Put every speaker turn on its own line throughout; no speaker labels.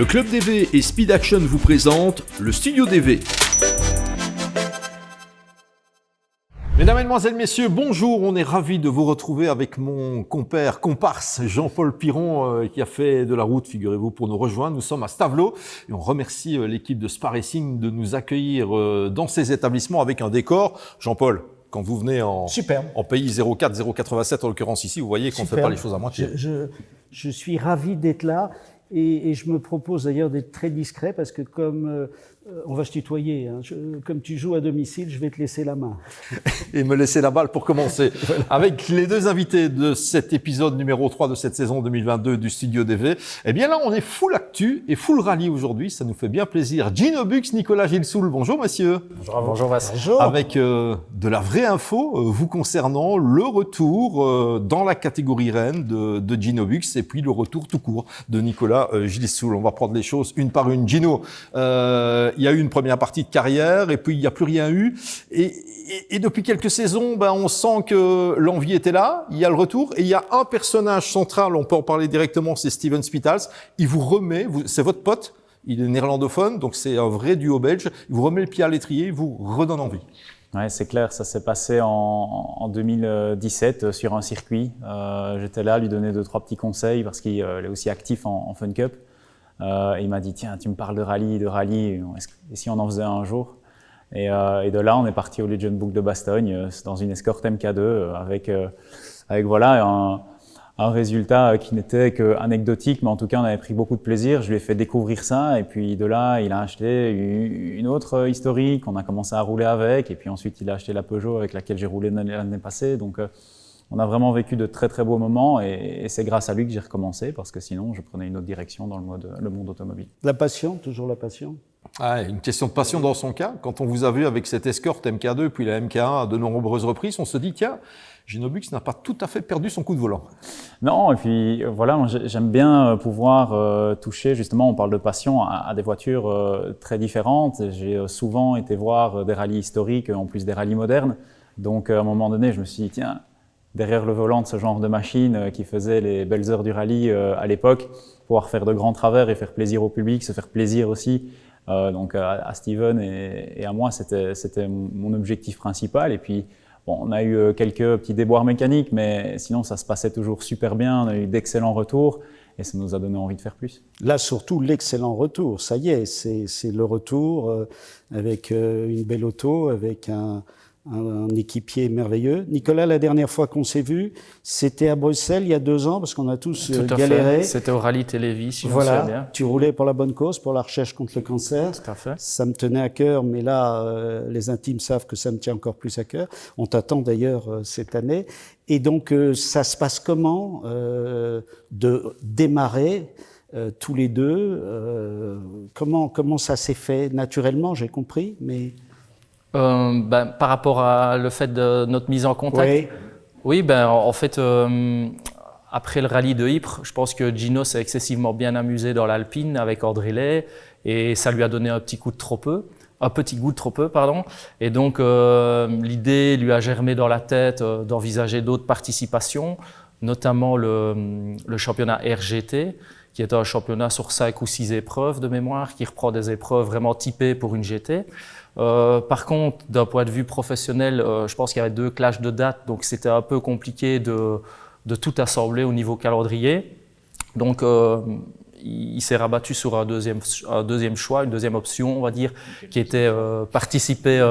Le Club DV et Speed Action vous présentent le Studio DV. Mesdames, Mesdemoiselles, Messieurs, bonjour. On est ravis de vous retrouver avec mon comparse Jean-Paul Piron qui a fait de la route, figurez-vous, pour nous rejoindre. Nous sommes à Stavelot et on remercie l'équipe de Spa Racing de nous accueillir dans ces établissements avec un décor. Jean-Paul, quand vous venez en pays 04, 087 en l'occurrence ici, vous voyez qu'on ne fait pas les choses à moitié.
Je suis ravi d'être là et je me propose d'ailleurs d'être très discret parce que comme on va se tutoyer, hein, comme tu joues à domicile, je vais te laisser la main.
Et me laisser la balle pour commencer. Voilà. Avec les deux invités de cet épisode numéro 3 de cette saison 2022 du Studio DV, eh bien là on est full actu et full rallye aujourd'hui, ça nous fait bien plaisir. Gino Bux, Nicolas Gilsoul, bonjour messieurs.
Bonjour Vincent.
Bonjour.
Avec de la vraie info vous concernant le retour dans la catégorie Rennes de Gino Bux et puis le retour tout court de Nicolas Gilsoul. On va prendre les choses une par une. Gino, il y a eu une première partie de carrière et puis il n'y a plus rien eu. Et depuis quelques saisons, on sent que l'envie était là, il y a le retour et il y a un personnage central, on peut en parler directement, c'est Steven Spitals. Il vous remet, c'est votre pote, il est néerlandophone, donc c'est un vrai duo belge. Il vous remet le pied à l'étrier, il vous redonne envie.
Ouais, c'est clair, ça s'est passé en 2017 sur un circuit. J'étais là à lui donner 2-3 petits conseils parce qu'il est aussi actif en Fun Cup. Il m'a dit, tiens, tu me parles de rallye, et si on en faisait un jour? Et de là, on est parti au Legend Book de Bastogne, dans une escorte MK2, avec voilà un résultat qui n'était qu'anecdotique, mais en tout cas, on avait pris beaucoup de plaisir. Je lui ai fait découvrir ça, et puis de là, il a acheté une autre historique, on a commencé à rouler avec, et puis ensuite, il a acheté la Peugeot avec laquelle j'ai roulé l'année passée. Donc, on a vraiment vécu de très très beaux moments et c'est grâce à lui que j'ai recommencé parce que sinon je prenais une autre direction dans le monde automobile.
La passion, toujours la passion.
Ah, une question de passion dans son cas. Quand on vous a vu avec cette escorte MK2 puis la MK1 à de nombreuses reprises, on se dit tiens, Gino Bux n'a pas tout à fait perdu son coup de volant.
Non, et puis voilà, moi, j'aime bien pouvoir toucher, justement, on parle de passion, à des voitures très différentes. J'ai souvent été voir des rallyes historiques en plus des rallyes modernes. Donc à un moment donné, je me suis dit tiens, derrière le volant de ce genre de machine qui faisait les belles heures du rallye à l'époque, pouvoir faire de grands travers et faire plaisir au public, se faire plaisir aussi. Donc à Steven et à moi, c'était mon objectif principal. Et puis, bon, on a eu quelques petits déboires mécaniques, mais sinon, ça se passait toujours super bien. On a eu d'excellents retours et ça nous a donné envie de faire plus.
Là, surtout, l'excellent retour. Ça y est, c'est le retour avec une belle auto, avec un équipier merveilleux. Nicolas, la dernière fois qu'on s'est vu, c'était à Bruxelles il y a 2 ans, parce qu'on a tous galéré.
C'était au rallye Télévis, si je me
voilà,
souviens bien.
Tu roulais pour la bonne cause, pour la recherche contre le cancer.
Tout à fait. Ça
me tenait à cœur, mais là, les intimes savent que ça me tient encore plus à cœur. On t'attend d'ailleurs cette année. Et donc, ça se passe comment de démarrer tous les deux comment ça s'est fait naturellement, j'ai compris, mais...
par rapport à le fait de notre mise en contact. Oui, en fait, après le rallye de Ypres, je pense que Gino s'est excessivement bien amusé dans l'Alpine avec André Lay et ça lui a donné un petit goût de trop peu. Et donc, l'idée lui a germé dans la tête d'envisager d'autres participations, notamment le championnat RGT, qui est un championnat sur 5 ou 6 épreuves de mémoire, qui reprend des épreuves vraiment typées pour une GT. Par contre, d'un point de vue professionnel, je pense qu'il y avait 2 clashs de dates, donc c'était un peu compliqué de tout assembler au niveau calendrier. Donc, il s'est rabattu sur un deuxième choix, une deuxième option, on va dire, qui était participer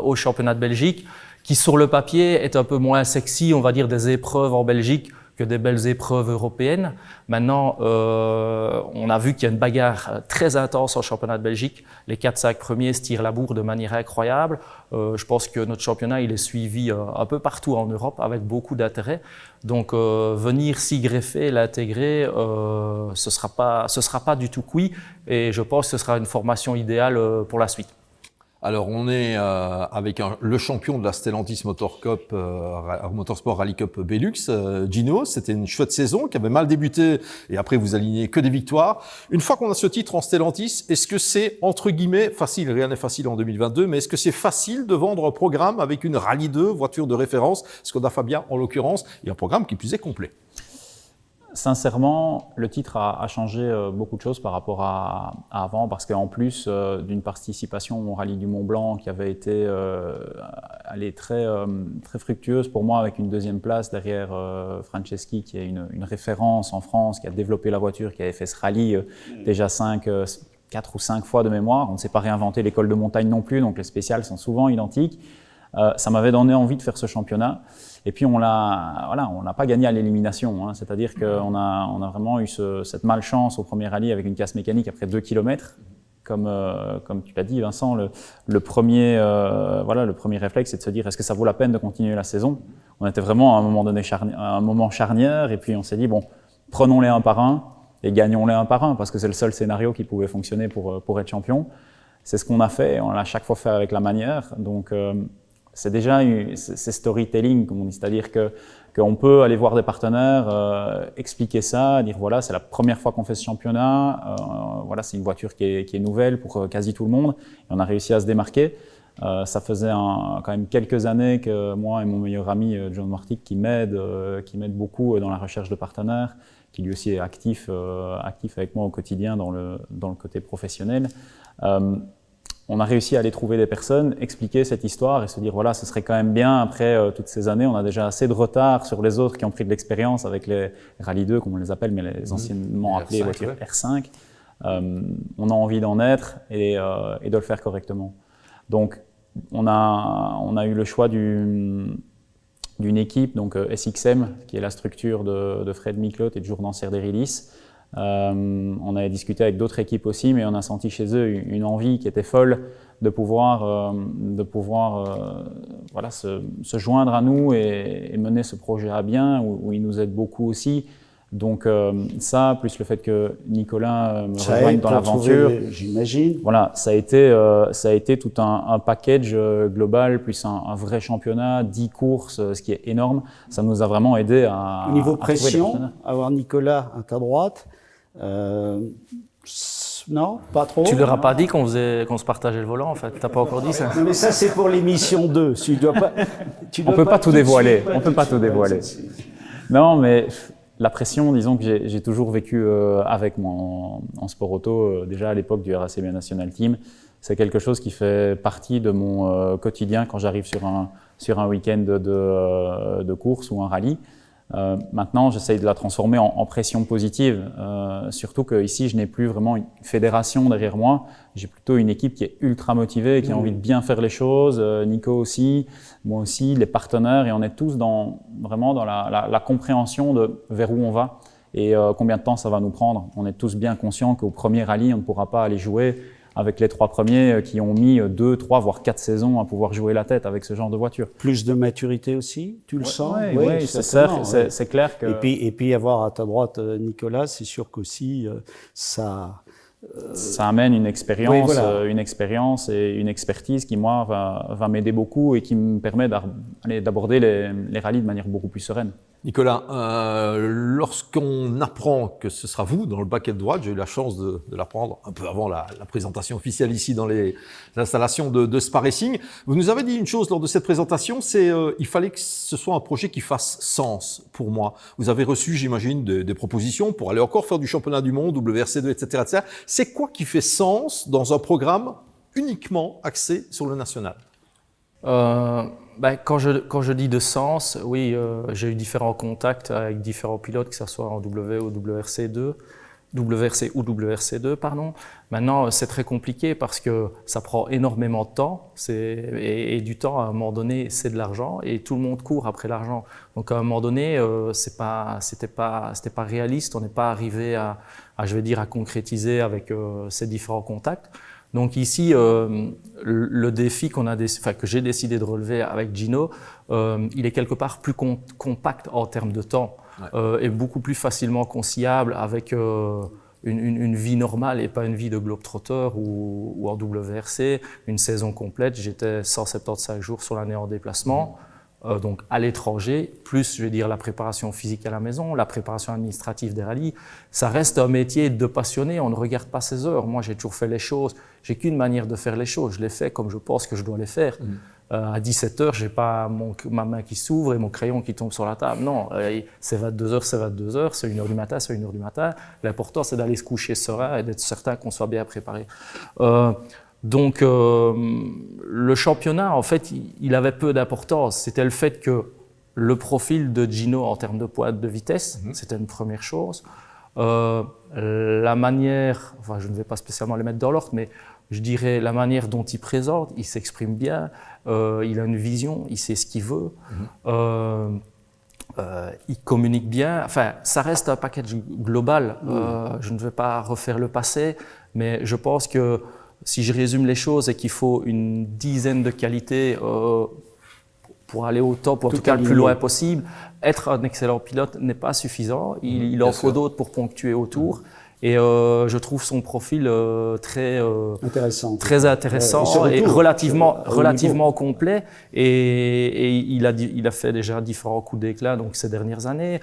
au championnat de Belgique, qui sur le papier est un peu moins sexy, on va dire, des épreuves en Belgique que des belles épreuves européennes. Maintenant, on a vu qu'il y a une bagarre très intense en championnat de Belgique. Les 4-5 premiers se tirent la bourre de manière incroyable. Je pense que notre championnat, il est suivi un peu partout en Europe avec beaucoup d'intérêt. Donc, venir s'y greffer, l'intégrer, ce sera pas du tout cuit. Et je pense que ce sera une formation idéale pour la suite.
Alors, on est avec le champion de la Stellantis Motorsport Rally Cup Belux, Gino. C'était une chouette saison qui avait mal débuté et après vous alignez que des victoires. Une fois qu'on a ce titre en Stellantis, est-ce que c'est entre guillemets facile, rien n'est facile en 2022, mais est-ce que c'est facile de vendre un programme avec une Rallye 2, voiture de référence, Skoda Fabia en l'occurrence, et un programme qui plus est complet?
Sincèrement, le titre a changé beaucoup de choses par rapport à avant, parce qu'en plus d'une participation au Rallye du Mont Blanc qui avait été très fructueuse pour moi, avec une deuxième place derrière Franceschi, qui est une référence en France, qui a développé la voiture, qui avait fait ce rallye déjà 4 ou 5 fois de mémoire. On ne s'est pas réinventé l'école de montagne non plus, donc les spéciales sont souvent identiques. Ça m'avait donné envie de faire ce championnat. Et puis on n'a pas gagné à l'élimination, hein. C'est-à-dire qu'on a vraiment eu cette malchance au premier rallye avec une casse mécanique après 2 km. Comme tu l'as dit, Vincent, le premier réflexe, c'est de se dire, est-ce que ça vaut la peine de continuer la saison? On était vraiment à un moment donné un moment charnière, et puis on s'est dit, bon, prenons-les un par un et gagnons-les un par un, parce que c'est le seul scénario qui pouvait fonctionner pour être champion. C'est ce qu'on a fait, on l'a chaque fois fait avec la manière. Donc c'est déjà c'est storytelling, comme on dit, c'est-à-dire qu'on peut aller voir des partenaires, expliquer ça, dire voilà, c'est la première fois qu'on fait ce championnat, voilà, c'est une voiture qui est nouvelle pour quasi tout le monde, et on a réussi à se démarquer. Ça faisait quand même quelques années que moi et mon meilleur ami John Martic, qui m'aide beaucoup dans la recherche de partenaires, qui lui aussi est actif avec moi au quotidien dans le côté professionnel. On a réussi à aller trouver des personnes, expliquer cette histoire et se dire voilà, ce serait quand même bien, après toutes ces années, on a déjà assez de retard sur les autres qui ont pris de l'expérience avec les Rallye 2, comme on les appelle, mais les anciennement appelées voitures R5. On a envie d'en être et de le faire correctement. Donc, on a eu le choix d'une équipe, donc SXM, qui est la structure de Fred Mikloth et de Jourdan Serderidis. On avait discuté avec d'autres équipes aussi, mais on a senti chez eux une envie qui était folle de pouvoir voilà, se joindre à nous et mener ce projet à bien, où ils nous aident beaucoup aussi. Donc ça, plus le fait que Nicolas me rejoigne dans l'aventure,
j'imagine.
Voilà, ça a été tout un package global, plus un vrai championnat, 10 courses, ce qui est énorme. Ça nous a vraiment aidé à
Au niveau
à trouver des
pression,
partenaires.
avoir Nicolas à ta droite, non, pas trop.
Tu leur as pas dit qu'on se partageait le volant, en fait. T'as pas encore dit ça?
Non, mais ça, c'est pour l'émission 2. Tu dois pas,
On peut pas tout dévoiler. On peut pas tout dévoiler. Non, mais la pression, disons que j'ai toujours vécu avec moi en sport auto, déjà à l'époque du RACB National Team. C'est quelque chose qui fait partie de mon quotidien quand j'arrive sur un week-end de course ou un rallye. Maintenant, j'essaye de la transformer en pression positive, surtout qu'ici, je n'ai plus vraiment une fédération derrière moi. J'ai plutôt une équipe qui est ultra motivée, qui a envie de bien faire les choses. Nico aussi, moi aussi, les partenaires, et on est tous vraiment dans la compréhension de vers où on va et combien de temps ça va nous prendre. On est tous bien conscients qu'au premier rallye, on ne pourra pas aller jouer avec les 3 premiers qui ont mis 2, 3, voire 4 saisons à pouvoir jouer la tête avec ce genre de voiture.
Plus de maturité aussi, tu le sens?
Oui, c'est clair que…
Et puis avoir à ta droite Nicolas, c'est sûr qu'aussi ça
amène une expérience,
oui, voilà.
une expérience et une expertise qui, moi, va m'aider beaucoup et qui me permet d'aborder les rallyes de manière beaucoup plus sereine.
Nicolas, lorsqu'on apprend que ce sera vous dans le baquet de droite, j'ai eu la chance de l'apprendre un peu avant la présentation officielle ici dans les installations de Spa Racing. Vous nous avez dit une chose lors de cette présentation, c'est il fallait que ce soit un projet qui fasse sens pour moi. Vous avez reçu, j'imagine, des propositions pour aller encore faire du championnat du monde, WRC2, etc., etc. C'est quoi qui fait sens dans un programme uniquement axé sur le national?
Quand je dis de sens, oui, j'ai eu différents contacts avec différents pilotes, que ce soit en WRC ou WRC2, pardon. Maintenant, c'est très compliqué parce que ça prend énormément de temps et du temps, à un moment donné, c'est de l'argent et tout le monde court après l'argent. Donc, à un moment donné, c'était pas réaliste, on n'est pas arrivé à concrétiser avec ces différents contacts. Donc ici, le défi que j'ai décidé de relever avec Gino, il est quelque part plus compact en termes de temps, et beaucoup plus facilement conciliable avec une vie normale et pas une vie de globetrotter ou en WRC, une saison complète. J'étais 175 jours sur l'année en déplacement. Donc à l'étranger, plus je vais dire la préparation physique à la maison, la préparation administrative des rallyes, ça reste un métier de passionné, on ne regarde pas ses heures. Moi j'ai toujours fait les choses, j'ai qu'une manière de faire les choses, je les fais comme je pense que je dois les faire. À 17h, j'ai pas ma main qui s'ouvre et mon crayon qui tombe sur la table. Non, c'est 22h, c'est 22h, c'est 1h du matin, c'est 1h du matin. L'important, c'est d'aller se coucher serein et d'être certain qu'on soit bien préparé. Donc, le championnat, en fait, il avait peu d'importance. C'était le fait que le profil de Gino en termes de pointe de vitesse, c'était une première chose. La manière, enfin, je ne vais pas spécialement les mettre dans l'ordre, mais je dirais la manière dont il présente, il s'exprime bien, il a une vision, il sait ce qu'il veut, il communique bien. Enfin, ça reste un package global. Je ne vais pas refaire le passé, mais je pense que si je résume les choses, c'est qu'il faut une dizaine de qualités pour aller au top, ou en tout cas le plus loin possible. Être un excellent pilote n'est pas suffisant, il en faut d'autres pour ponctuer autour. Et je trouve son profil très intéressant et relativement complet. Et il a fait déjà différents coups d'éclat donc ces dernières années.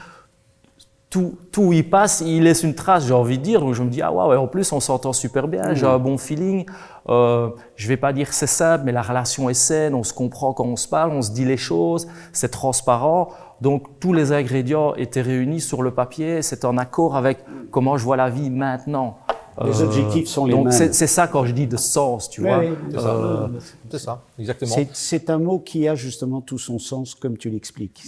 Tout où il passe, il laisse une trace, j'ai envie de dire. Donc je me dis, ah ouais, en plus on s'entend super bien, j'ai un bon feeling. Je vais pas dire c'est simple, mais la relation est saine, on se comprend quand on se parle, on se dit les choses, c'est transparent. Donc tous les ingrédients étaient réunis sur le papier, c'est en accord avec comment je vois la vie maintenant.
Les objectifs sont les mêmes.
Donc c'est ça quand je dis de sens, tu vois.
Oui, c'est ça, exactement.
C'est un mot qui a justement tout son sens, comme tu l'expliques.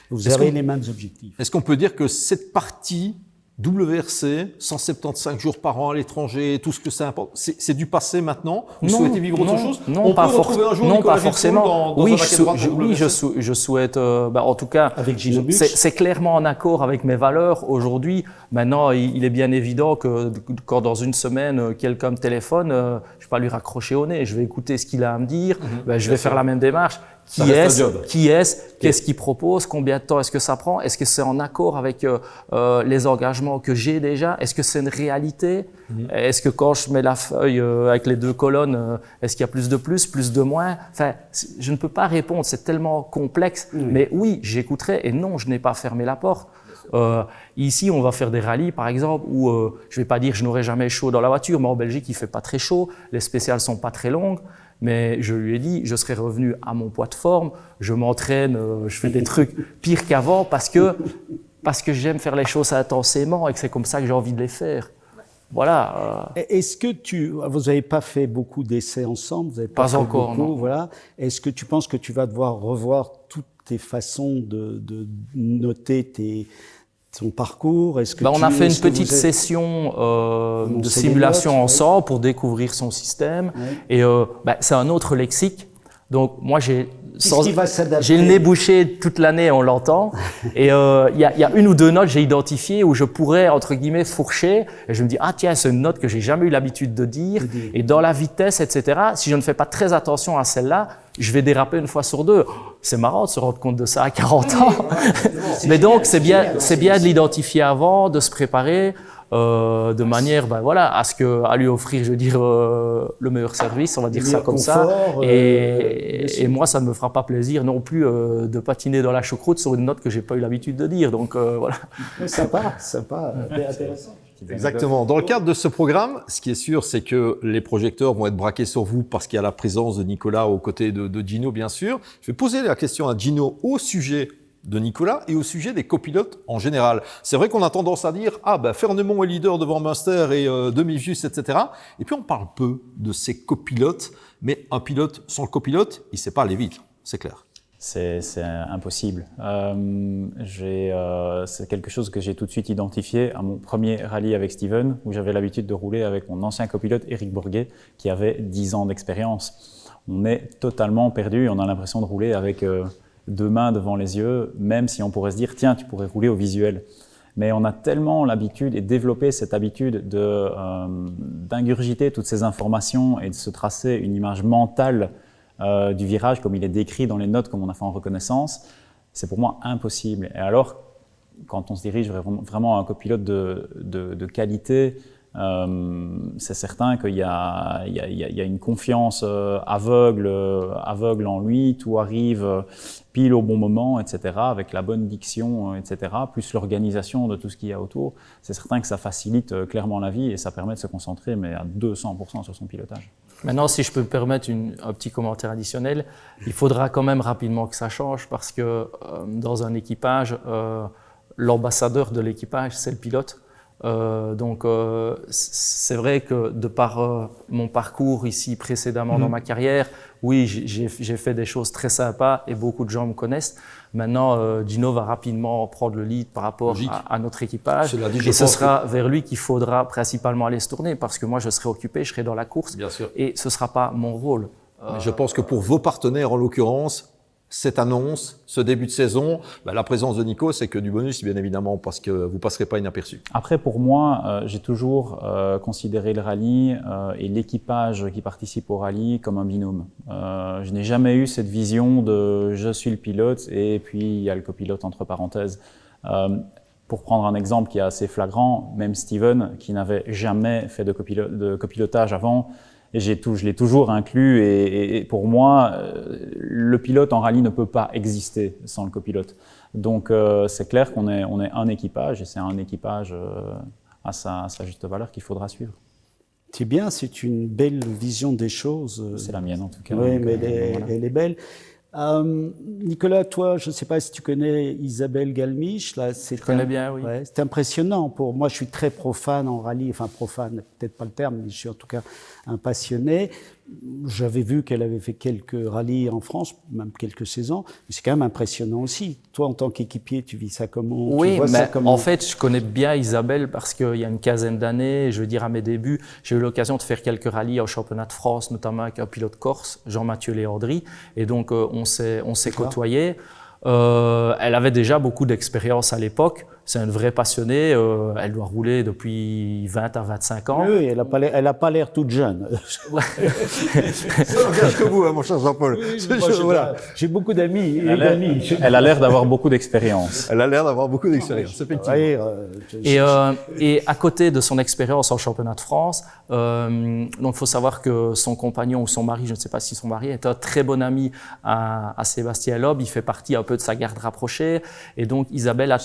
Vous avez les mêmes objectifs.
Est-ce qu'on peut dire que cette partie WRC, 175 jours par an à l'étranger, tout ce que ça importe, c'est du passé maintenant? Vous souhaitez vivre autre chose?
Non, pas forcément. Oui, je souhaite, en tout cas,
avec Ginobus,
c'est clairement en accord avec mes valeurs aujourd'hui. Maintenant, il est bien évident que quand dans une semaine, quelqu'un me téléphone, je ne vais pas lui raccrocher au nez, je vais écouter ce qu'il a à me dire, je vais faire la même démarche. Qui est-ce, qu'est-ce qu'il propose, combien de temps est-ce que ça prend, est-ce que c'est en accord avec les engagements que j'ai déjà, est-ce que c'est une réalité, est-ce que quand je mets la feuille avec les deux colonnes, est-ce qu'il y a plus de moins, enfin, je ne peux pas répondre, c'est tellement complexe, mais oui, j'écouterai et non, je n'ai pas fermé la porte. Ici, on va faire des rallyes, par exemple, où je ne vais pas dire que je n'aurai jamais chaud dans la voiture, mais en Belgique, il ne fait pas très chaud, les spéciales sont pas très longues. Mais je lui ai dit, je serai revenu à mon poids de forme, je m'entraîne, je fais des trucs pires qu'avant parce que j'aime faire les choses intensément et que c'est comme ça que j'ai envie de les faire. Voilà.
Est-ce que vous n'avez pas fait beaucoup d'essais ensemble, vous avez
pas encore,
beaucoup,
non.
Voilà. Est-ce que tu penses que tu vas devoir revoir toutes tes façons de noter ton parcours? Est-ce que
on a fait une petite session de simulation ensemble pour découvrir son système. Et c'est un autre lexique. Donc moi j'ai le nez bouché toute l'année, on l'entend. Et il y a une ou deux notes j'ai identifiées où je pourrais entre guillemets fourcher. Et je me dis ah tiens, c'est une note que j'ai jamais eu l'habitude de dire. Et dans la vitesse, etc. Si je ne fais pas très attention à celle-là, je vais déraper une fois sur deux. C'est marrant de se rendre compte de ça à 40 ans. Mais donc c'est bien de l'identifier avant, de se préparer. De manière à lui offrir, je veux dire, le meilleur service, on va dire ça comme ça. Et moi, ça ne me fera pas plaisir non plus de patiner dans la choucroute sur une note que j'ai pas eu l'habitude de dire. Donc voilà.
Sympa, intéressant.
Exactement. Dans le cadre de ce programme, ce qui est sûr, c'est que les projecteurs vont être braqués sur vous parce qu'il y a la présence de Nicolas aux côtés de Gino, bien sûr. Je vais poser la question à Gino au sujet de Nicolas et au sujet des copilotes en général. C'est vrai qu'on a tendance à dire Fernemont est leader devant Munster et Demi-Vius, etc. Et puis on parle peu de ces copilotes, mais un pilote sans le copilote, il ne sait pas aller vite, c'est clair.
C'est impossible. C'est quelque chose que j'ai tout de suite identifié à mon premier rallye avec Steven, où j'avais l'habitude de rouler avec mon ancien copilote Eric Bourguet, qui avait 10 ans d'expérience. On est totalement perdu, on a l'impression de rouler avec deux mains devant les yeux, même si on pourrait se dire, tiens, tu pourrais rouler au visuel. Mais on a tellement l'habitude et développé cette habitude d'ingurgiter toutes ces informations et de se tracer une image mentale du virage comme il est décrit dans les notes, comme on a fait en reconnaissance, c'est pour moi impossible. Et alors, quand on se dirige vraiment à un copilote de qualité, C'est certain qu'il y a une confiance aveugle en lui, tout arrive pile au bon moment, etc., avec la bonne diction, etc., plus l'organisation de tout ce qu'il y a autour. C'est certain que ça facilite clairement la vie et ça permet de se concentrer, mais à 200% sur son pilotage.
Maintenant, si je peux me permettre un petit commentaire additionnel, il faudra quand même rapidement que ça change parce que dans un équipage, l'ambassadeur de l'équipage, c'est le pilote. Donc c'est vrai que de par mon parcours ici précédemment dans ma carrière, oui, j'ai fait des choses très sympas et beaucoup de gens me connaissent. Maintenant, Gino va rapidement prendre le lead par rapport à notre équipage et ce sera vers lui qu'il faudra principalement aller se tourner parce que moi je serai occupé, je serai dans la course.
Bien sûr.
Et ce ne sera pas mon rôle.
Mais je pense que pour vos partenaires en l'occurrence, cette annonce, ce début de saison, la présence de Nico, c'est que du bonus, bien évidemment, parce que vous passerez pas inaperçu.
Après, pour moi, j'ai toujours considéré le rallye et l'équipage qui participe au rallye comme un binôme. Je n'ai jamais eu cette vision de je suis le pilote et puis il y a le copilote entre parenthèses. Pour prendre un exemple qui est assez flagrant, même Steven, qui n'avait jamais fait de copilotage avant, et je l'ai toujours inclus et pour moi, le pilote en rallye ne peut pas exister sans le copilote. Donc c'est clair qu'on est un équipage et c'est un équipage à sa juste valeur qu'il faudra suivre.
C'est bien, c'est une belle vision des choses.
C'est la mienne en tout cas.
Oui, mais
voilà.
elle est belle. Nicolas, toi, je ne sais pas si tu connais Isabelle Galmiche. Là,
je connais bien, oui.
Ouais, c'est impressionnant. Pour moi, je suis très profane en rallye. Enfin, profane, peut-être pas le terme, mais je suis en tout cas un passionné. J'avais vu qu'elle avait fait quelques rallyes en France, même quelques saisons. Mais c'est quand même impressionnant aussi. Toi, en tant qu'équipier, tu vis ça comment?
Oui, mais en fait, je connais bien Isabelle parce qu'il y a une quinzaine d'années, je veux dire à mes débuts, j'ai eu l'occasion de faire quelques rallyes au championnat de France, notamment avec un pilote corse, Jean-Mathieu Léandry. Et donc, on s'est côtoyés. Elle avait déjà beaucoup d'expérience à l'époque. C'est une vraie passionnée. Elle doit rouler depuis 20 à 25 ans.
Oui, elle n'a pas l'air toute jeune.
Ça engage que vous, mon cher Jean-Paul.
Voilà. J'ai beaucoup d'amis.
Elle a l'air d'avoir beaucoup d'expérience.
Elle a l'air d'avoir beaucoup d'expérience, effectivement.
Et à côté de son expérience en championnat de France, donc il faut savoir que son compagnon ou son mari, je ne sais pas si son mari, est un très bon ami à Sébastien Loeb. Il fait partie un peu de sa garde rapprochée. Et donc Isabelle a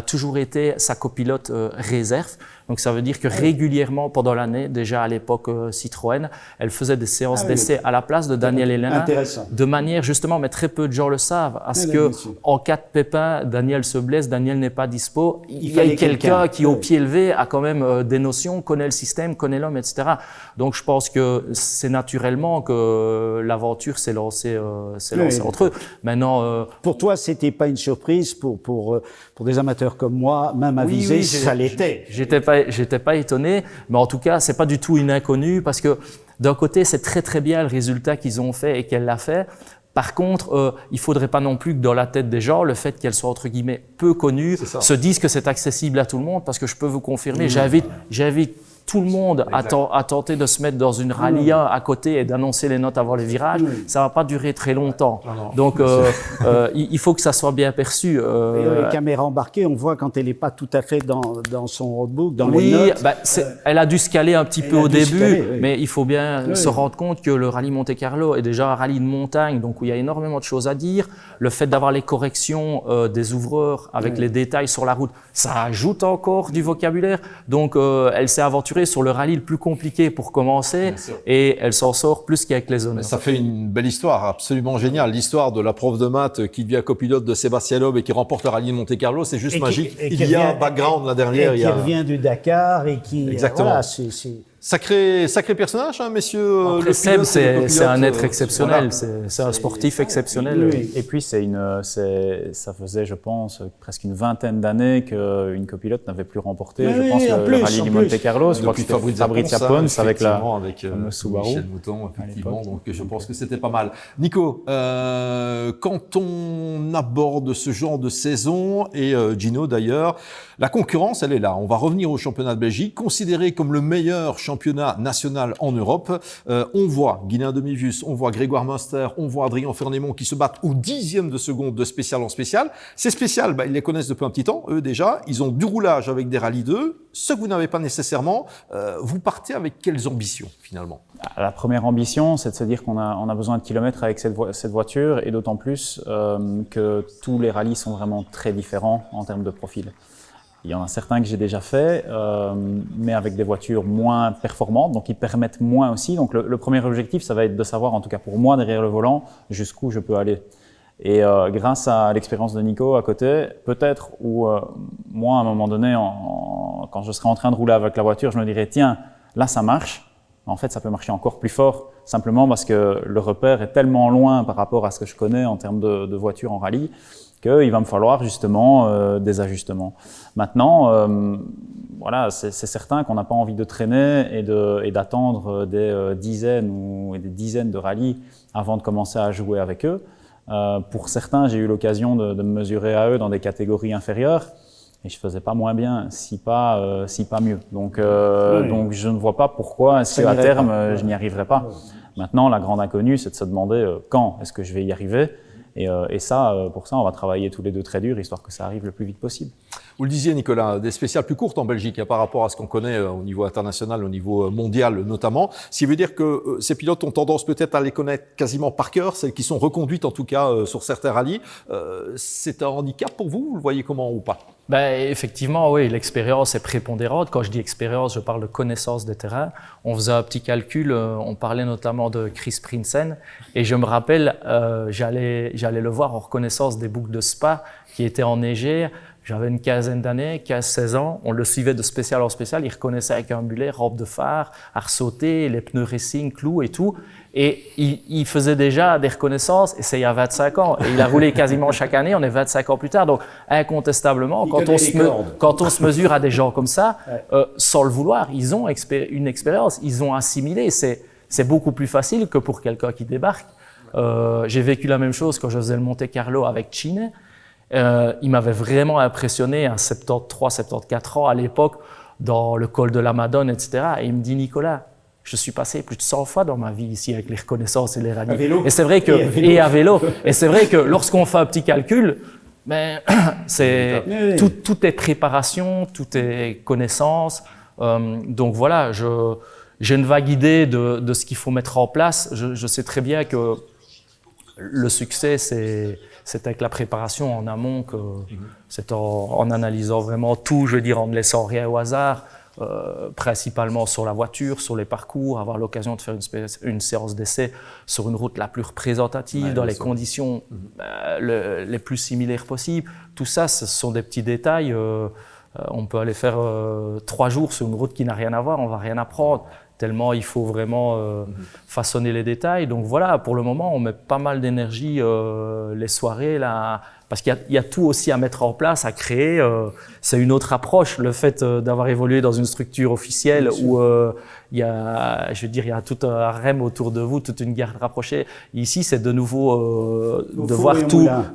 toujours été sa copilote réserve. Donc ça veut dire que régulièrement pendant l'année, déjà à l'époque Citroën, elle faisait des séances d'essai à la place de Daniel Helena, de manière justement, mais très peu de gens le savent, à ce que en cas de pépin, Daniel se blesse, Daniel n'est pas dispo, il y a quelqu'un qui au pied levé a quand même des notions, connaît le système, connaît l'homme, etc. Donc je pense que c'est naturellement que l'aventure s'est lancée entre eux. Maintenant,
pour toi, c'était pas une surprise pour des amateurs comme moi, même avisés, ça l'était.
J'étais pas étonné, mais en tout cas, c'est pas du tout une inconnue parce que d'un côté, c'est très très bien le résultat qu'ils ont fait et qu'elle l'a fait. Par contre, il faudrait pas non plus que dans la tête des gens, le fait qu'elle soit entre guillemets peu connue, se disent que c'est accessible à tout le monde parce que je peux vous confirmer, j'invite tout le monde à tenter de se mettre dans une rallye 1 à côté et d'annoncer les notes avant les virages. Ça va pas durer très longtemps. Donc, il faut que ça soit bien perçu.
Les caméras embarquées, on voit quand elle n'est pas tout à fait dans son roadbook, dans les notes.
Elle a dû se caler un petit peu au début, mais il faut bien se rendre compte que le rallye Monte-Carlo est déjà un rallye de montagne, donc où il y a énormément de choses à dire. Le fait d'avoir les corrections des ouvreurs avec les détails sur la route, ça ajoute encore du vocabulaire. Donc, elle s'est aventurée sur le rallye le plus compliqué pour commencer et elle s'en sort plus qu'avec les honneurs.
Ça fait une belle histoire, absolument géniale. L'histoire de la prof de maths qui devient copilote de Sébastien Loeb et qui remporte le rallye de Monte-Carlo, c'est juste magique. Il y a un background là derrière.
Et qui revient du Dakar et qui...
Exactement.
Voilà,
Sacré personnage, hein, messieurs.
Après, Seb, c'est un être exceptionnel, voilà. C'est un sportif exceptionnel.
Oui.
Et puis, ça faisait, je pense, presque une vingtaine d'années qu'une copilote n'avait plus remporté, je pense, le rallye du Monte-Carlo. Je crois que c'était Fabrizia Pons avec la Subaru.
Michel Mouton, effectivement. Donc, je pense que c'était pas mal. Nico, quand on aborde ce genre de saison, et Gino d'ailleurs, la concurrence, elle est là. On va revenir au championnat de Belgique, considéré comme le meilleur championnat championnat national en Europe. On voit Guylain Demivius, on voit Grégoire Munster, on voit Adrien Fernémont qui se battent au 10e de seconde de spécial en spécial. Ces spéciales, ils les connaissent depuis un petit temps, eux déjà. Ils ont du roulage avec des rallyes 2. Ce que vous n'avez pas nécessairement, vous partez avec quelles ambitions finalement?
La première ambition, c'est de se dire qu'on a besoin de kilomètres avec cette voiture, et d'autant plus que tous les rallyes sont vraiment très différents en termes de profil. Il y en a certains que j'ai déjà fait, mais avec des voitures moins performantes, donc qui permettent moins aussi. Donc le premier objectif, ça va être de savoir, en tout cas pour moi, derrière le volant, jusqu'où je peux aller. Et grâce à l'expérience de Nico à côté, peut-être où moi, à un moment donné, quand je serai en train de rouler avec la voiture, je me dirais, tiens, là ça marche. En fait, ça peut marcher encore plus fort, simplement parce que le repère est tellement loin par rapport à ce que je connais en termes de voitures en rallye, qu'il va me falloir justement des ajustements. Maintenant, voilà, c'est certain qu'on n'a pas envie de traîner et d'attendre des dizaines et des dizaines de rallyes avant de commencer à jouer avec eux. Pour certains, j'ai eu l'occasion de me mesurer à eux dans des catégories inférieures, et je faisais pas moins bien, si pas mieux. Donc, donc je ne vois pas pourquoi, si à terme, je n'y arriverai pas. Maintenant, la grande inconnue, c'est de se demander quand est-ce que je vais y arriver. Et ça, pour ça, on va travailler tous les deux très dur, histoire que ça arrive le plus vite possible.
Vous le disiez, Nicolas, des spéciales plus courtes en Belgique par rapport à ce qu'on connaît au niveau international, au niveau mondial notamment. Ce qui veut dire que ces pilotes ont tendance peut-être à les connaître quasiment par cœur, celles qui sont reconduites en tout cas sur certains rallyes. C'est un handicap pour vous? Vous le voyez comment ou pas?
Effectivement, oui, l'expérience est prépondérante. Quand je dis expérience, je parle de connaissance des terrains. On faisait un petit calcul, on parlait notamment de Chris Prinsen, et je me rappelle, j'allais le voir en reconnaissance des boucles de Spa qui étaient enneigées. J'avais une quinzaine d'années, 15-16 ans, on le suivait de spécial en spécial, il reconnaissait avec un mulet, robe de phare, à ressauter, les pneus racing, clous et tout. Et il faisait déjà des reconnaissances, et c'est il y a 25 ans. Et il a roulé quasiment chaque année, on est 25 ans plus tard. Donc incontestablement, quand on se mesure à des gens comme ça, sans le vouloir, ils ont une expérience, ils ont assimilé. C'est beaucoup plus facile que pour quelqu'un qui débarque. J'ai vécu la même chose quand je faisais le Monte Carlo avec Chine. Il m'avait vraiment impressionné, à 73, 74 ans à l'époque, dans le col de la Madone, etc. Et il me dit, Nicolas, je suis passé plus de 100 fois dans ma vie ici avec les reconnaissances et les rallyes. À vélo. Et c'est vrai que, et à vélo. Et c'est vrai que lorsqu'on fait un petit calcul, tout est préparation, tout est connaissance. Donc voilà, j'ai une vague idée de ce qu'il faut mettre en place. Je sais très bien que le succès, c'est avec la préparation en amont, que c'est en analysant vraiment tout, je veux dire, en ne laissant rien au hasard, principalement sur la voiture, sur les parcours, avoir l'occasion de faire une séance d'essai sur une route la plus représentative, dans les conditions les plus similaires possibles. Tout ça, ce sont des petits détails. On peut aller faire 3 jours sur une route qui n'a rien à voir, on ne va rien apprendre. Tellement il faut vraiment façonner les détails. Donc voilà, pour le moment, on met pas mal d'énergie les soirées là, parce qu'il y a tout aussi à mettre en place, à créer. C'est une autre approche, le fait d'avoir évolué dans une structure officielle où il y a tout un harem autour de vous, toute une garde rapprochée. Ici, c'est de nouveau devoir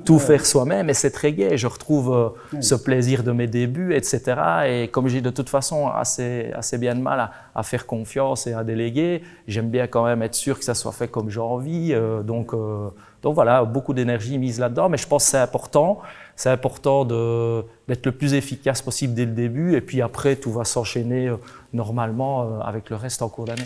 tout faire soi-même, et c'est très gai. Je retrouve ce plaisir de mes débuts, etc. Et comme j'ai de toute façon assez bien de mal à faire confiance et à déléguer, j'aime bien quand même être sûr que ça soit fait comme j'ai envie. Donc voilà, beaucoup d'énergie mise là-dedans, mais je pense que c'est important. C'est important d'être le plus efficace possible dès le début, et puis après, tout va s'enchaîner normalement avec le reste en cours d'année.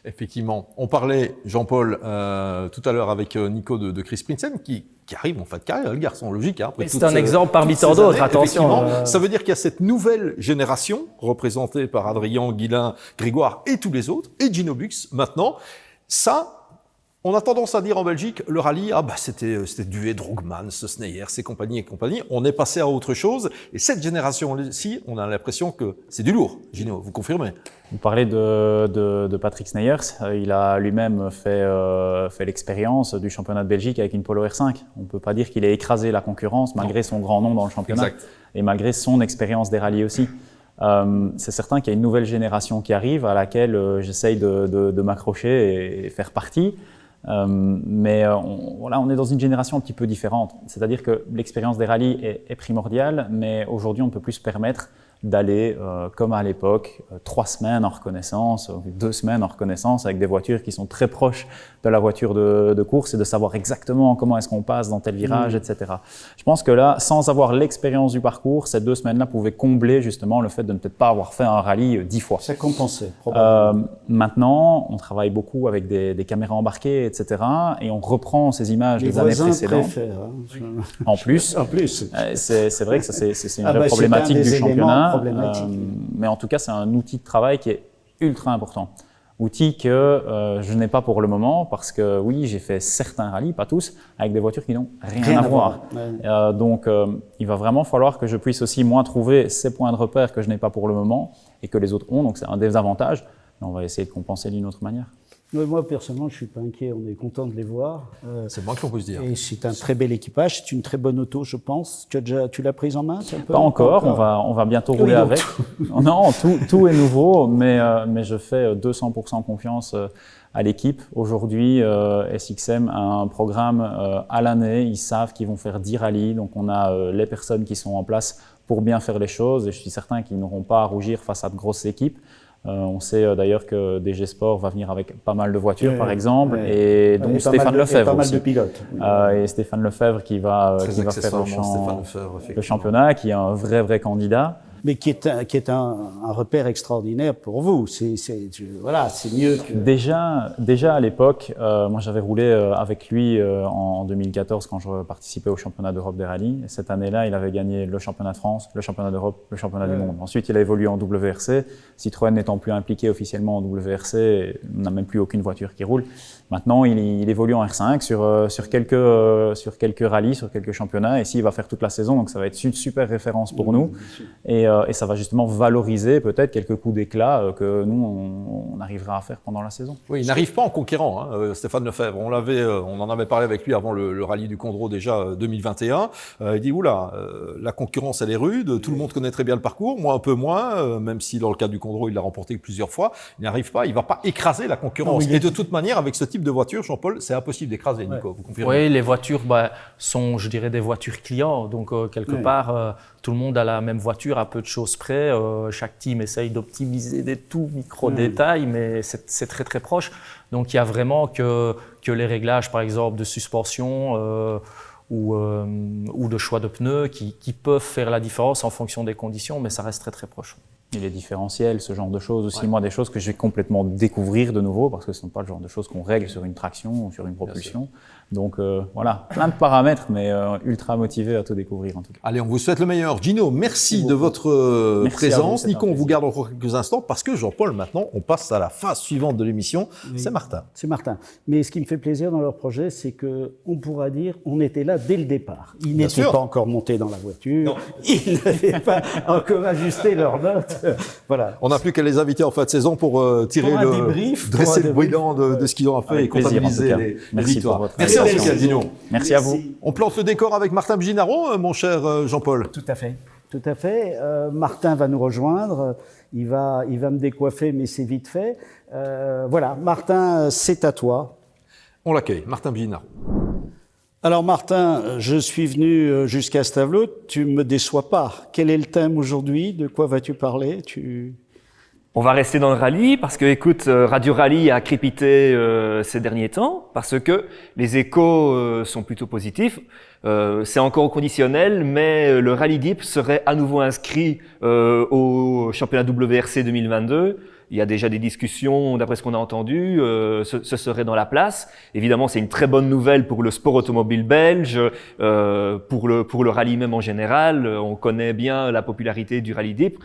Effectivement. On parlait, Jean-Paul, tout à l'heure avec Nico de Chris Prinsen, qui arrive en fin de carrière, le garçon, logique. Hein,
c'est un exemple parmi tant d'autres, attention.
Ça veut dire qu'il y a cette nouvelle génération, représentée par Adrien, Guylain, Grégoire et tous les autres, et Gino Bux maintenant. Ça, on a tendance à dire en Belgique, le rallye, c'était Duet, Drogman, Sneijers, et compagnie. On est passé à autre chose. Et cette génération-ci, on a l'impression que c'est du lourd. Gino, vous confirmez?
Vous parlez de Patrick Sneijers. Il a lui-même fait l'expérience du championnat de Belgique avec une Polo R5. On ne peut pas dire qu'il ait écrasé la concurrence, malgré son grand nom dans le championnat.
Exact.
Et malgré son expérience des rallyes aussi. C'est certain qu'il y a une nouvelle génération qui arrive, à laquelle j'essaye de m'accrocher et faire partie. Mais on est dans une génération un petit peu différente. C'est-à-dire que l'expérience des rallyes est primordiale, mais aujourd'hui on ne peut plus se permettre d'aller, comme à l'époque, 3 semaines en reconnaissance, 2 semaines en reconnaissance avec des voitures qui sont très proches de la voiture de course et de savoir exactement comment est-ce qu'on passe dans tel virage, etc. Je pense que là, sans avoir l'expérience du parcours, ces 2 semaines-là pouvaient combler justement le fait de ne peut-être pas avoir fait un rallye 10 fois.
Ça compensait, probablement.
Maintenant, on travaille beaucoup avec des caméras embarquées, etc. Et on reprend ces images des années précédentes. En plus.
En plus.
C'est vrai que ça, c'est une vraie problématique du championnat. Mais en tout cas, c'est un outil de travail qui est ultra important. Outil que je n'ai pas pour le moment parce que oui, j'ai fait certains rallyes, pas tous, avec des voitures qui n'ont rien à voir. Ouais. Donc, il va vraiment falloir que je puisse aussi, moi, trouver ces points de repère que je n'ai pas pour le moment et que les autres ont. Donc, c'est un désavantage. Mais on va essayer de compenser d'une autre manière.
Oui, moi, personnellement, je ne suis pas inquiet. On est content de les voir.
C'est moins que l'on peut se dire.
Et c'est un très bel équipage. C'est une très bonne auto, je pense. Tu l'as prise en main?
Pas encore. On va bientôt rouler avec. Non, tout est nouveau, mais je fais 200% confiance à l'équipe. Aujourd'hui, SXM a un programme à l'année. Ils savent qu'ils vont faire 10 rallyes. Donc, on a les personnes qui sont en place pour bien faire les choses. Et je suis certain qu'ils n'auront pas à rougir face à de grosses équipes. On sait d'ailleurs que DG Sport va venir avec pas mal de voitures, par exemple, et donc Stéphane Lefebvre
pas mal
aussi.
De pilotes.
Et Stéphane Lefebvre qui va faire le championnat, qui est un vrai candidat.
Mais qui est un repère extraordinaire pour vous. Voilà, c'est mieux que...
Déjà à l'époque, moi j'avais roulé avec lui en 2014 quand je participais au championnat d'Europe des rallyes. Et cette année-là, il avait gagné le championnat de France, le championnat d'Europe, le championnat du monde. Ensuite, il a évolué en WRC. Citroën n'étant plus impliqué officiellement en WRC, on n'a même plus aucune voiture qui roule. Maintenant, il évolue en R5 sur quelques rallyes, sur quelques championnats. Et ici, il va faire toute la saison, donc ça va être une super référence pour nous. Et ça va justement valoriser peut-être quelques coups d'éclat que nous, on arrivera à faire pendant la saison.
Oui, il n'arrive pas en conquérant, hein, Stéphane Lefebvre. On en avait parlé avec lui avant le rallye du Condro déjà 2021. Il dit, oula, la concurrence, elle est rude, tout le monde connaît très bien le parcours, moi un peu moins, même si dans le cas du Condro, il l'a remporté plusieurs fois. Il n'arrive pas, il va pas écraser la concurrence. Et de toute manière, avec ce type de voiture, Jean-Paul, c'est impossible d'écraser, Nico, vous confirmez?
Oui, les voitures sont, je dirais, des voitures clients. Donc, quelque part, tout le monde a la même voiture à peu de choses près. Chaque team essaye d'optimiser des tout micro-détails, mais c'est très proche. Donc il y a vraiment que les réglages, par exemple, de suspension ou de choix de pneus qui peuvent faire la différence en fonction des conditions, mais ça reste très proche.
Et les différentiels, ce genre de choses aussi, moi, des choses que je vais complètement découvrir de nouveau, parce que ce ne sont pas le genre de choses qu'on règle sur une traction ou sur une propulsion. Donc voilà, plein de paramètres, mais ultra motivé à tout découvrir en tout cas.
Allez, on vous souhaite le meilleur. Gino, merci de votre présence. Nico, on vous garde encore quelques instants, parce que Jean-Paul, maintenant, on passe à la phase suivante de l'émission. Oui. C'est Martin.
C'est Martin. Mais ce qui me fait plaisir dans leur projet, c'est qu'on pourra dire on était là dès le départ. Ils n'étaient pas encore montés dans la voiture. Non. Ils n'avaient pas encore ajusté leurs notes. Voilà.
On n'a plus qu'à les inviter en fin de saison pour dresser le bilan de ce qu'ils ont fait et comptabiliser les victoires. Merci en tout cas, Gino.
Merci à vous.
On plante le décor avec Martin Bginaro, mon cher Jean-Paul.
Tout à fait. Tout à fait. Martin va nous rejoindre. Il va me décoiffer, mais c'est vite fait. Voilà, Martin, c'est à toi.
On l'accueille, Martin Bginaro.
Alors Martin, je suis venu jusqu'à Stavelot, tu me déçois pas. Quel est le thème aujourd'hui? De quoi vas-tu parler?
On va rester dans le rallye parce que, écoute, Radio Rallye a crépité ces derniers temps parce que les échos sont plutôt positifs. C'est encore au conditionnel, mais le Rallye Deep serait à nouveau inscrit au championnat WRC 2022. Il y a déjà des discussions, d'après ce qu'on a entendu, ce serait dans la place. Évidemment, c'est une très bonne nouvelle pour le sport automobile belge, pour le rallye même en général. On connaît bien la popularité du Rallye Deep.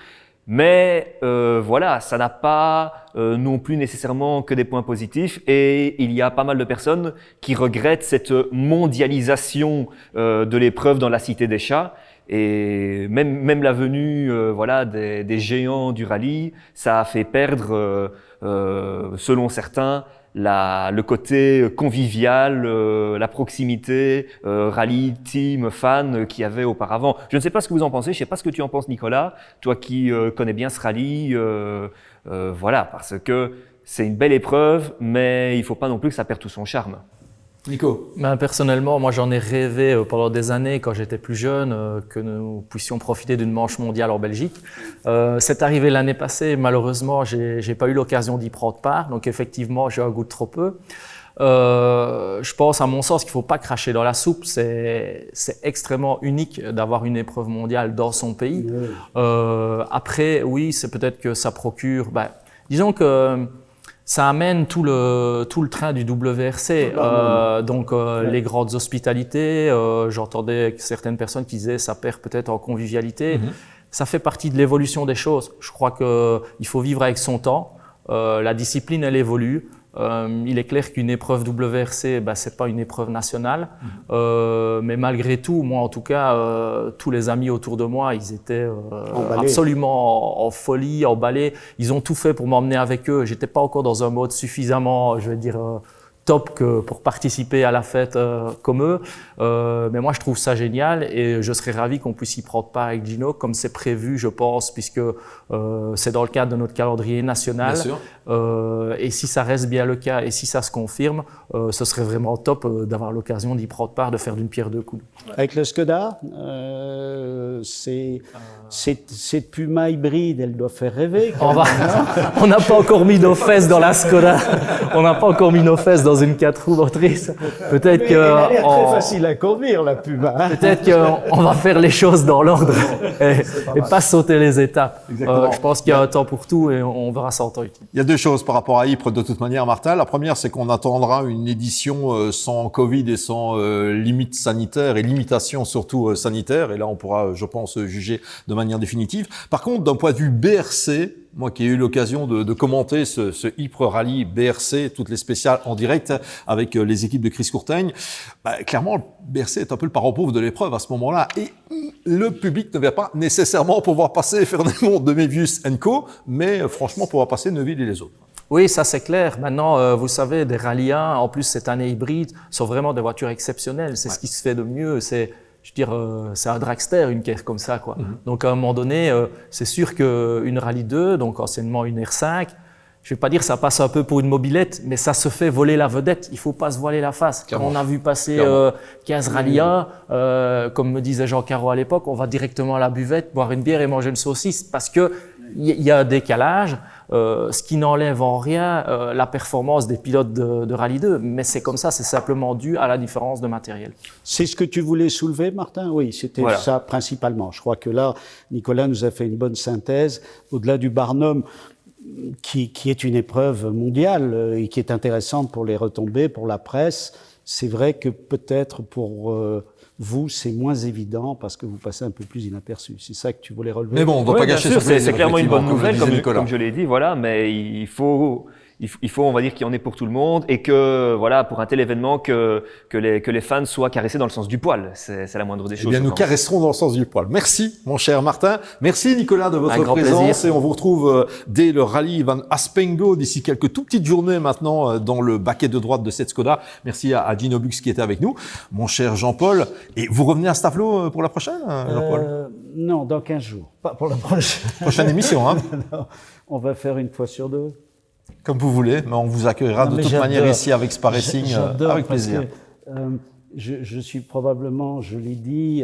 Mais voilà, ça n'a pas non plus nécessairement que des points positifs et il y a pas mal de personnes qui regrettent cette mondialisation de l'épreuve dans la Cité des Chats. Et même la venue voilà, des géants du rallye, ça a fait perdre, selon certains, le côté convivial, la proximité, rallye, team, fan qu'il y avait auparavant. Je ne sais pas ce que vous en pensez, je ne sais pas ce que tu en penses Nicolas, toi qui connais bien ce rallye, voilà, parce que c'est une belle épreuve, mais il ne faut pas non plus que ça perde tout son charme.
Nico?
Personnellement, moi j'en ai rêvé pendant des années quand j'étais plus jeune que nous puissions profiter d'une manche mondiale en Belgique. C'est arrivé l'année passée, malheureusement j'ai pas eu l'occasion d'y prendre part, donc effectivement j'ai un goût de trop peu. Je pense à mon sens qu'il faut pas cracher dans la soupe, c'est extrêmement unique d'avoir une épreuve mondiale dans son pays. Après oui, c'est peut-être que ça procure, disons que ça amène tout le train du WRC, les grandes hospitalités. J'entendais certaines personnes qui disaient ça perd peut-être en convivialité. Ça fait partie de l'évolution des choses. Je crois qu'il faut vivre avec son temps. La discipline, elle évolue. Il est clair qu'une épreuve WRC, c'est pas une épreuve nationale, mais malgré tout, moi en tout cas, tous les amis autour de moi, ils étaient absolument en folie, emballés. Ils ont tout fait pour m'emmener avec eux. J'étais pas encore dans un mode suffisamment, je vais dire, top que pour participer à la fête comme eux. Mais moi, je trouve ça génial et je serais ravi qu'on puisse y prendre part avec Gino, comme c'est prévu, je pense, puisque c'est dans le cadre de notre calendrier national.
Bien sûr.
Et si ça reste bien le cas et si ça se confirme, ce serait vraiment top d'avoir l'occasion d'y prendre part, de faire d'une pierre deux coups.
Avec le Skoda, cette Puma hybride, elle doit faire rêver.
On n'a pas encore mis nos fesses dans la Skoda. On n'a pas encore mis nos fesses dans une 4 roues motrices. Peut-être que
elle a l'air très facile à conduire, la Puma.
Peut-être qu'on va faire les choses dans l'ordre et pas sauter les étapes. Je pense qu'il y a un temps pour tout et on verra ça en temps utile.
Il y a deux choses par rapport à Ypres de toute manière, Martin. La première, c'est qu'on attendra une édition sans Covid et sans limites sanitaires et limitations surtout sanitaires. Et là, on pourra, je pense, juger de manière définitive. Par contre, d'un point de vue BRC, moi qui ai eu l'occasion de commenter ce Ypres Rally BRC, toutes les spéciales en direct avec les équipes de Chris Courtaigne, clairement, le BRC est un peu le parent pauvre de l'épreuve à ce moment-là. Et le public ne va pas nécessairement pouvoir passer Fernand de Mévius & Co, mais franchement, pouvoir passer Neuville et les autres.
Oui, ça c'est clair. Maintenant, vous savez, des Rally 1, en plus cette année hybride, sont vraiment des voitures exceptionnelles. C'est ce qui se fait de mieux. C'est un dragster, une caisse comme ça, quoi. Donc, à un moment donné, c'est sûr qu'une Rally 2, donc anciennement une R5, je vais pas dire ça passe un peu pour une mobilette, mais ça se fait voler la vedette. Il faut pas se voiler la face. Quand on a vu passer 15 Rally 1, comme me disait Jean Caro à l'époque, on va directement à la buvette, boire une bière et manger une saucisse parce que il y a un décalage, ce qui n'enlève en rien la performance des pilotes de Rally 2, mais c'est comme ça, c'est simplement dû à la différence de matériel.
C'est ce que tu voulais soulever, Martin? Oui, c'était ça principalement. Je crois que là, Nicolas nous a fait une bonne synthèse. Au-delà du Barnum, qui est une épreuve mondiale et qui est intéressante pour les retombées, pour la presse, c'est vrai que peut-être pour vous, c'est moins évident parce que vous passez un peu plus inaperçu. C'est ça que tu voulais relever.
Mais bon, on ne doit pas gâcher ce plaisir.
C'est clairement une bonne nouvelle,
comme
je l'ai dit, voilà, mais il faut, on va dire qu'il y en ait pour tout le monde et que, voilà, pour un tel événement, que les fans soient caressés dans le sens du poil. C'est la moindre des choses.
Eh bien, nous caresserons dans le sens du poil. Merci, mon cher Martin. Merci, Nicolas, de votre présence. Et on vous retrouve dès le rallye Van Aspengo d'ici quelques tout petites journées maintenant dans le baquet de droite de cette Skoda. Merci à Gino Bux qui était avec nous. Mon cher Jean-Paul. Et vous revenez à Stavelot pour la prochaine, Jean-Paul?
Non, dans 15 jours. Pas pour la prochaine.
Prochaine émission, hein?
Non, on va faire une fois sur deux.
Comme vous voulez, mais on vous accueillera de toute manière ici avec Spa Racing avec plaisir.
Je suis probablement, je l'ai dit,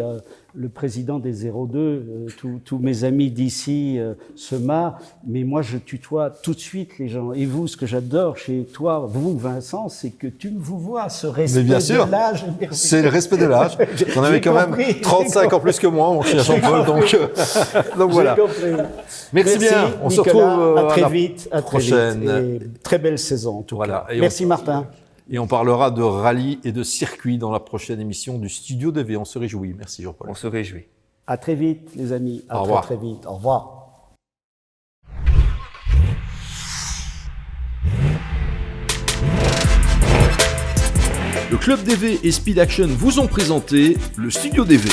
le président des 02. Tous mes amis d'ici se marrent, mais moi je tutoie tout de suite les gens. Et vous, ce que j'adore chez toi, vous Vincent, c'est que tu me vous vois, ce respect de l'âge.
C'est le respect de l'âge. J'en avais quand même 35 ans plus que moi, mon cher Jean-Paul, donc voilà. Merci bien. On se retrouve
à très vite,
prochaine.
Et très belle saison en tout cas. Merci Martin.
Et on parlera de rallye et de circuit dans la prochaine émission du Studio DV. On se réjouit. Merci Jean-Paul.
On se réjouit.
À très vite les amis.
Au revoir.
Très vite. Au revoir.
Le Club DV et Speed Action vous ont présenté le Studio DV.